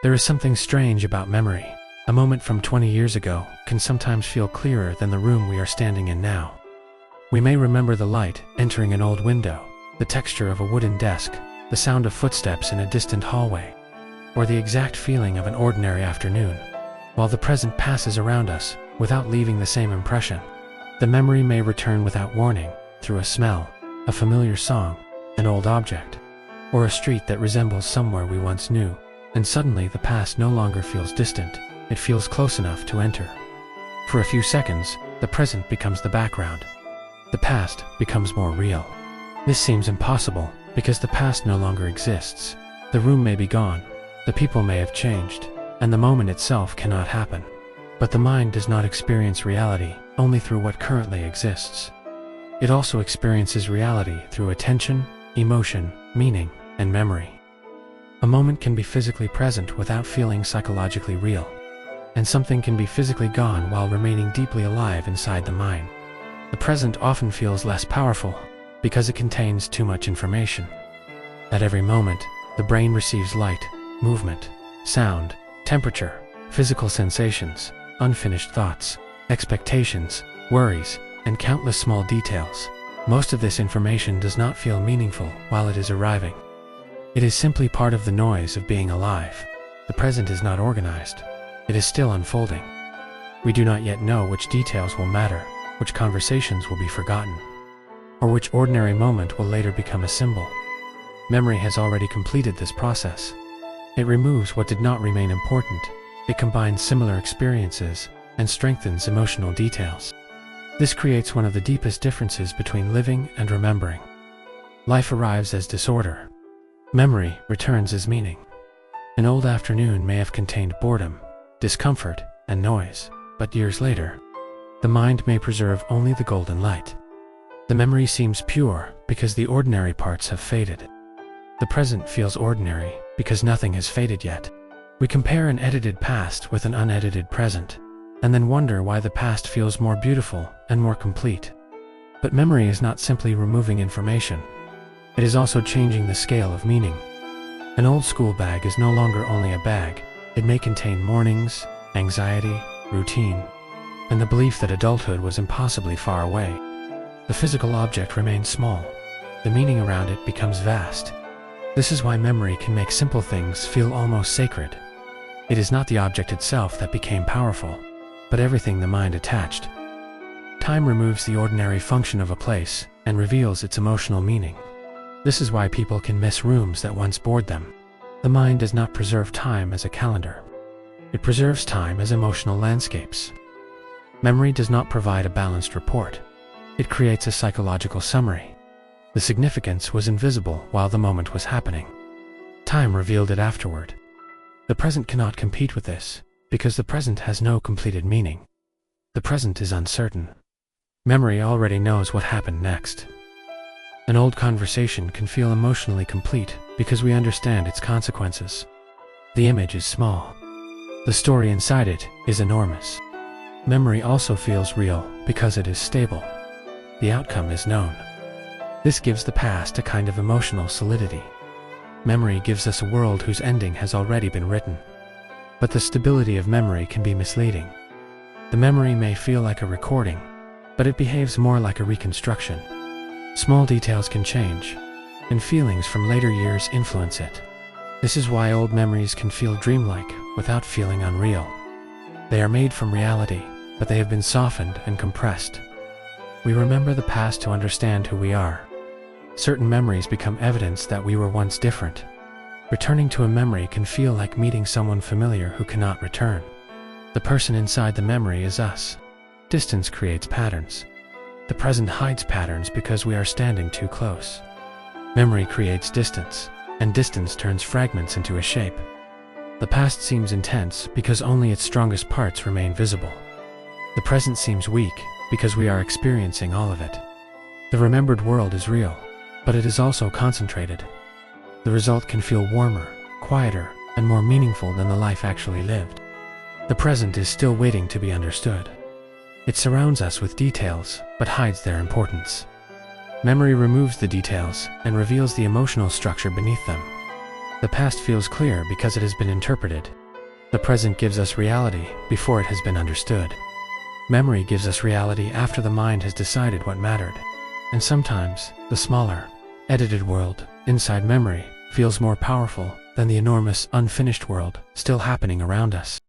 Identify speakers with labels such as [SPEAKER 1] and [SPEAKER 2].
[SPEAKER 1] There is something strange about memory. A moment from 20 years ago can sometimes feel clearer than the room we are standing in now. We may remember the light entering an old window, the texture of a wooden desk, the sound of footsteps in a distant hallway, or the exact feeling of an ordinary afternoon. While the present passes around us without leaving the same impression, the memory may return without warning through a smell, a familiar song, an old object, or a street that resembles somewhere we once knew, and suddenly the past no longer feels distant, it feels close enough to enter. For a few seconds, the present becomes the background. The past becomes more real. This seems impossible because the past no longer exists. The room may be gone, the people may have changed, and the moment itself cannot happen. But the mind does not experience reality only through what currently exists. It also experiences reality through attention, emotion, meaning, and memory. A moment can be physically present without feeling psychologically real, and something can be physically gone while remaining deeply alive inside the mind. The present often feels less powerful because it contains too much information. At every moment, the brain receives light, movement, sound, temperature, physical sensations, unfinished thoughts, expectations, worries, and countless small details. Most of this information does not feel meaningful while it is arriving. It is simply part of the noise of being alive. The present is not organized. It is still unfolding. We do not yet know which details will matter, which conversations will be forgotten, or which ordinary moment will later become a symbol. Memory has already completed this process. It removes what did not remain important. It combines similar experiences and strengthens emotional details. This creates one of the deepest differences between living and remembering. Life arrives as disorder. Memory returns as meaning. An old afternoon may have contained boredom, discomfort, and noise, but years later, the mind may preserve only the golden light. The memory seems pure because the ordinary parts have faded. The present feels ordinary because nothing has faded yet. We compare an edited past with an unedited present, and then wonder why the past feels more beautiful and more complete. But memory is not simply removing information. It is also changing the scale of meaning. An old school bag is no longer only a bag. It may contain mornings, anxiety, routine, and the belief that adulthood was impossibly far away. The physical object remains small. The meaning around it becomes vast. This is why memory can make simple things feel almost sacred. It is not the object itself that became powerful, but everything the mind attached. Time removes the ordinary function of a place and reveals its emotional meaning. This is why people can miss rooms that once bored them. The mind does not preserve time as a calendar. It preserves time as emotional landscapes. Memory does not provide a balanced report. It creates a psychological summary. The significance was invisible while the moment was happening. Time revealed it afterward. The present cannot compete with this, because the present has no completed meaning. The present is uncertain. Memory already knows what happened next. An old conversation can feel emotionally complete because we understand its consequences. The image is small. The story inside it is enormous. Memory also feels real because it is stable. The outcome is known. This gives the past a kind of emotional solidity. Memory gives us a world whose ending has already been written. But the stability of memory can be misleading. The memory may feel like a recording, but it behaves more like a reconstruction. Small details can change, and feelings from later years influence it. This is why old memories can feel dreamlike without feeling unreal. They are made from reality, but they have been softened and compressed. We remember the past to understand who we are. Certain memories become evidence that we were once different. Returning to a memory can feel like meeting someone familiar who cannot return. The person inside the memory is us. Distance creates patterns. The present hides patterns because we are standing too close. Memory creates distance, and distance turns fragments into a shape. The past seems intense because only its strongest parts remain visible. The present seems weak because we are experiencing all of it. The remembered world is real, but it is also concentrated. The result can feel warmer, quieter, and more meaningful than the life actually lived. The present is still waiting to be understood. It surrounds us with details, but hides their importance. Memory removes the details and reveals the emotional structure beneath them. The past feels clear because it has been interpreted. The present gives us reality before it has been understood. Memory gives us reality after the mind has decided what mattered. And sometimes, the smaller, edited world inside memory feels more powerful than the enormous, unfinished world still happening around us.